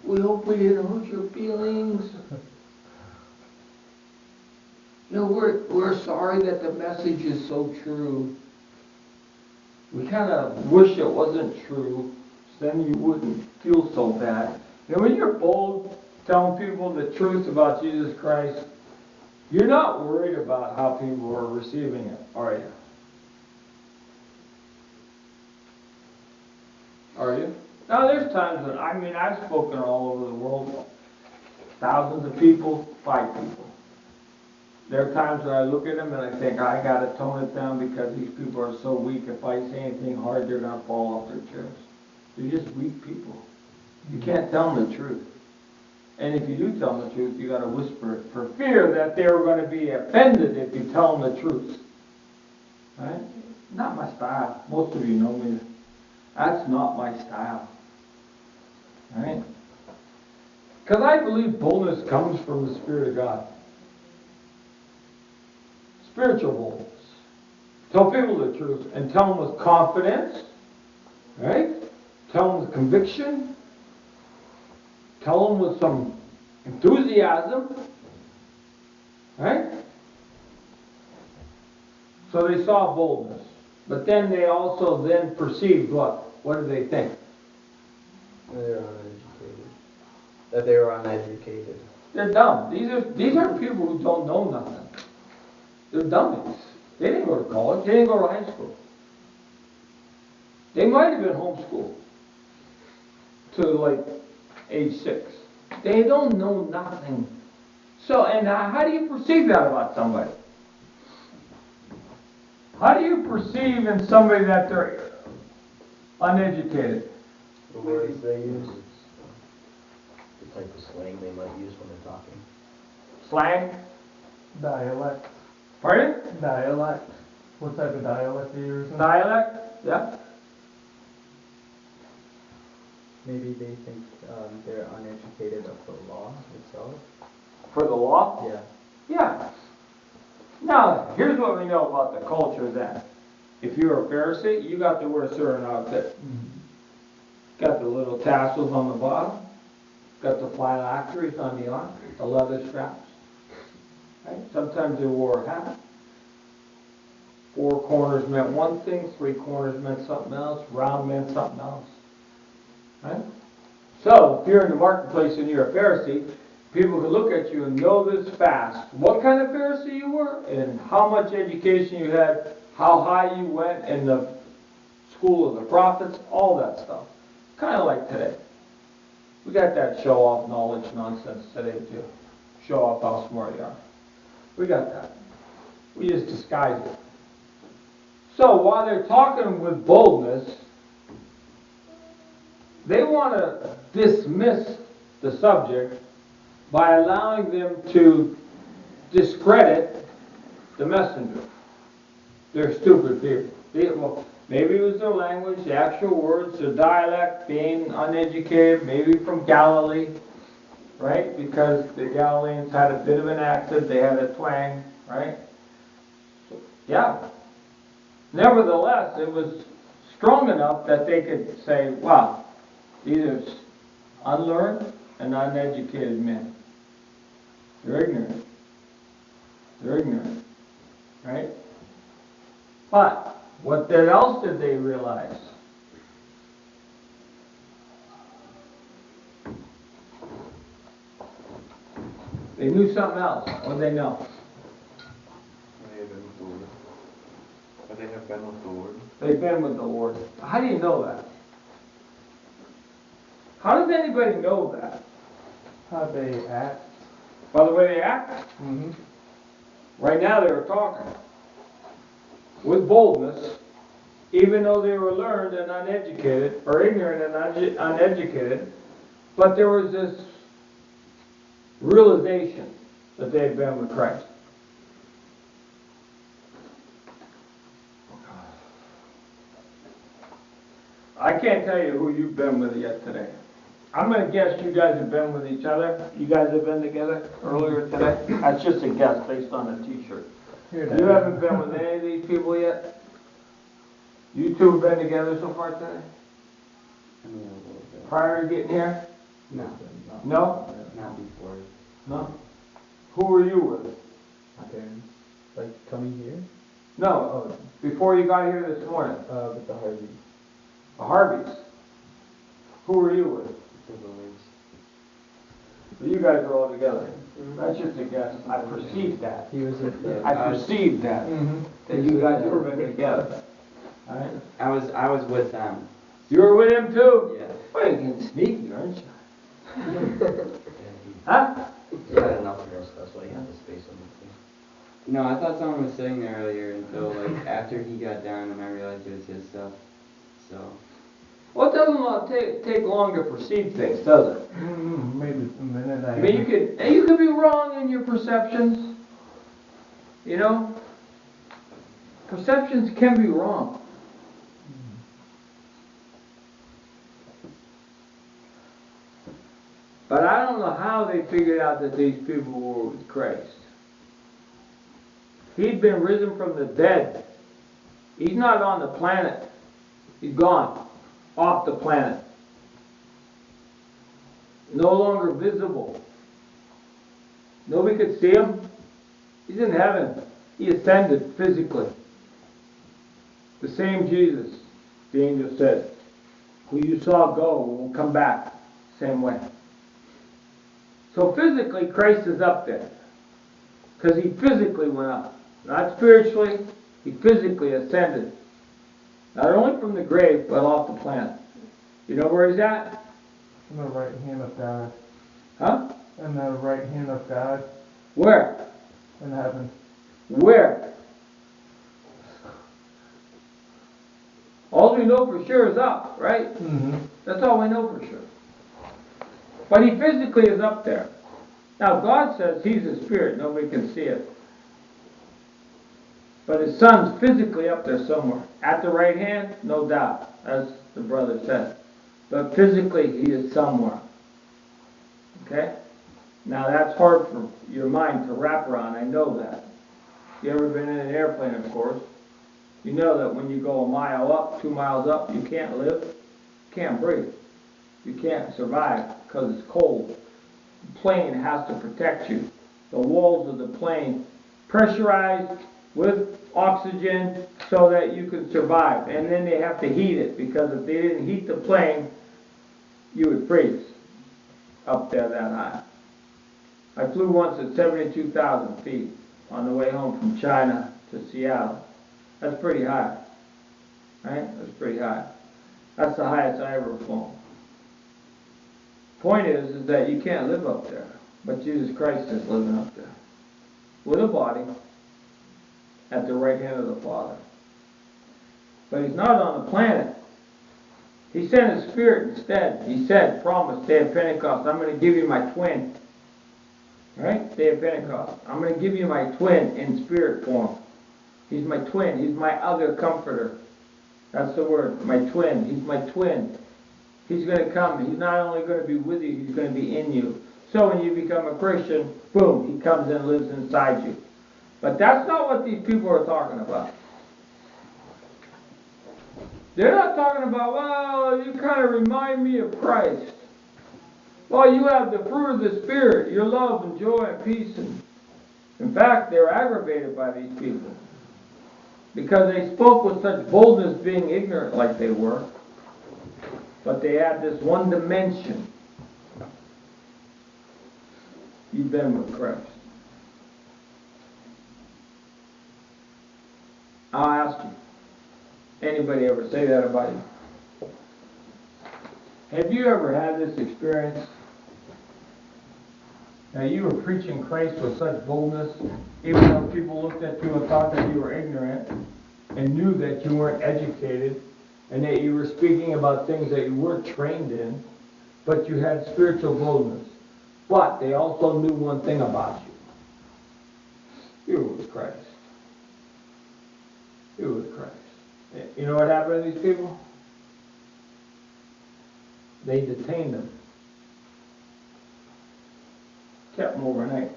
We hope we didn't hurt your feelings. No, we're sorry that the message is so true. We kind of wish it wasn't true, so then you wouldn't feel so bad. You know, when you're bold, telling people the truth about Jesus Christ, you're not worried about how people are receiving it, are you? Are you? Now, there's times when, I've spoken all over the world, thousands of people, 5 people. There are times when I look at them and I think, I got to tone it down because these people are so weak. If I say anything hard, they're going to fall off their chairs. They're just weak people. You can't tell them the truth. And if you do tell them the truth, you got to whisper it for fear that they were going to be offended if you tell them the truth. Right? Not my style. Most of you know me. That's not my style. Right? Because I believe boldness comes from the Spirit of God. Spiritual boldness. Tell people the truth and tell them with confidence. Right? Tell them with conviction. Tell them with some enthusiasm. Right? So they saw boldness. But then they also then perceived what? What did they think? They were uneducated. That they were uneducated. They're dumb. These are people who don't know nothing. They're dummies. They didn't go to college. They didn't go to high school. They might have been homeschooled to like age 6. They don't know nothing. So, and how do you perceive that about somebody? How do you perceive in somebody that they're uneducated? The words they use. The type of slang they might use when they're talking. Slang? Dialect. Pardon? Dialect. What type of dialect are you using? Dialect? Yeah. Maybe they think they're uneducated of the law itself. For the law? Yeah. Yeah. Now, here's what we know about the culture then. If you're a Pharisee, you got to wear a certain outfit. Got the little tassels on the bottom. Got the phylacteries on the arm. The leather straps. Right? Sometimes they wore a hat. 4 corners meant one thing, 3 corners meant something else, round meant something else. Right? So, if you're in the marketplace and you're a Pharisee, people can look at you and know this fast. What kind of Pharisee you were, and how much education you had, how high you went in the school of the prophets, all that stuff. Kind of like today. We got that show-off knowledge nonsense today too. Show off how smart you are. We got that. We just disguise it. So while they're talking with boldness, they want to dismiss the subject by allowing them to discredit the messenger. They're stupid people. Maybe it was their language, the actual words, their dialect, being uneducated, maybe from Galilee, right? Because the Galileans had a bit of an accent, they had a twang, right? So, yeah. Nevertheless, it was strong enough that they could say, wow, these are unlearned and uneducated men. They're ignorant. They're ignorant. Right? But what else did they realize? They knew something else. What did they know? They have been with the Lord. They have been with the Lord. They've been with the Lord. How do you know that? How does anybody know that? How they act. By the way they act? Mm-hmm. Right now they were talking with boldness, even though they were learned and uneducated, or ignorant and uneducated, but there was this realization that they had been with Christ. I can't tell you who you've been with yet today. I'm going to guess you guys have been with each other. You guys have been together earlier today? That's just a guess based on a t-shirt. You haven't been with any of these people yet? You two have been together so far today? Prior to getting here? No, No? not before. No? Who were you with? My parents. Like coming here? No, Oh, before you got here this morning. with the Harveys. The Harveys. Who were you with? The Lord's. So you guys are all together. That's just a guess. I perceived that. He was with the. I perceived that. Mm-hmm. That you guys were together. Alright? I was with them. You were with him too? Yeah. Well, you're getting sneaky, aren't you? Yeah, Huh? he had enough of us, that's why he had the space on the thing. No, I thought someone was sitting there earlier until like after he got down and I realized it was his stuff. So. Well, it doesn't take long to perceive things, does it? Mm-hmm. Maybe a minute. I mean, you could be wrong in your perceptions. You know? Perceptions can be wrong. But I don't know how they figured out that these people were with Christ. He'd been risen from the dead. He's not on the planet. He's gone. Off the planet. No longer visible. Nobody could see him. He's in heaven. He ascended physically. The same Jesus, the angel said, who you saw go will come back same way. So physically, Christ is up there. Because he physically went up. Not spiritually, he physically ascended. Not only from the grave, but off the planet. You know where he's at? In the right hand of God. Huh? In the right hand of God. Where? In heaven. Where? All we know for sure is up, right? Mm-hmm. That's all we know for sure. But he physically is up there. Now God says he's a spirit, nobody can see it. But his son's physically up there somewhere. At the right hand, no doubt, as the brother said. But physically he is somewhere. Okay? Now that's hard for your mind to wrap around, I know that. You ever been in an airplane, of course? You know that when you go a mile up, 2 miles up, you can't live, you can't breathe. You can't survive because it's cold. The plane has to protect you. The walls of the plane pressurized with oxygen so that you can survive. And then they have to heat it because if they didn't heat the plane, you would freeze up there that high. I flew once at 72,000 feet on the way home from China to Seattle. That's pretty high, right? That's pretty high. That's the highest I ever flown. Point is that you can't live up there, but Jesus Christ is living up there with a body at the right hand of the Father. But he's not on the planet. He sent his spirit instead. He said, promised, day of Pentecost, I'm going to give you my twin. Right? Day of Pentecost. I'm going to give you my twin in spirit form. He's my twin. He's my other comforter. That's the word, my twin. He's my twin. He's going to come. He's not only going to be with you, he's going to be in you. So when you become a Christian, boom, he comes and lives inside you. But that's not what these people are talking about. They're not talking about, well, you kind of remind me of Christ. Well, you have the fruit of the Spirit, your love and joy and peace. And in fact, they're aggravated by these people. Because they spoke with such boldness, being ignorant like they were. But they had this one dimension. You've been with Christ. I'll ask you. Anybody ever say that about you? Have you ever had this experience? Now you were preaching Christ with such boldness, even though people looked at you and thought that you were ignorant, and knew that you weren't educated, and that you were speaking about things that you weren't trained in, but you had spiritual boldness. But they also knew one thing about you. You were with Christ. You were with Christ. You know what happened to these people? They detained them. Kept them overnight.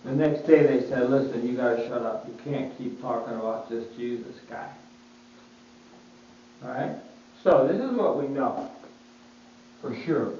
The next day they said, listen, you gotta shut up. You can't keep talking about this Jesus guy. Alright? So this is what we know. for sure.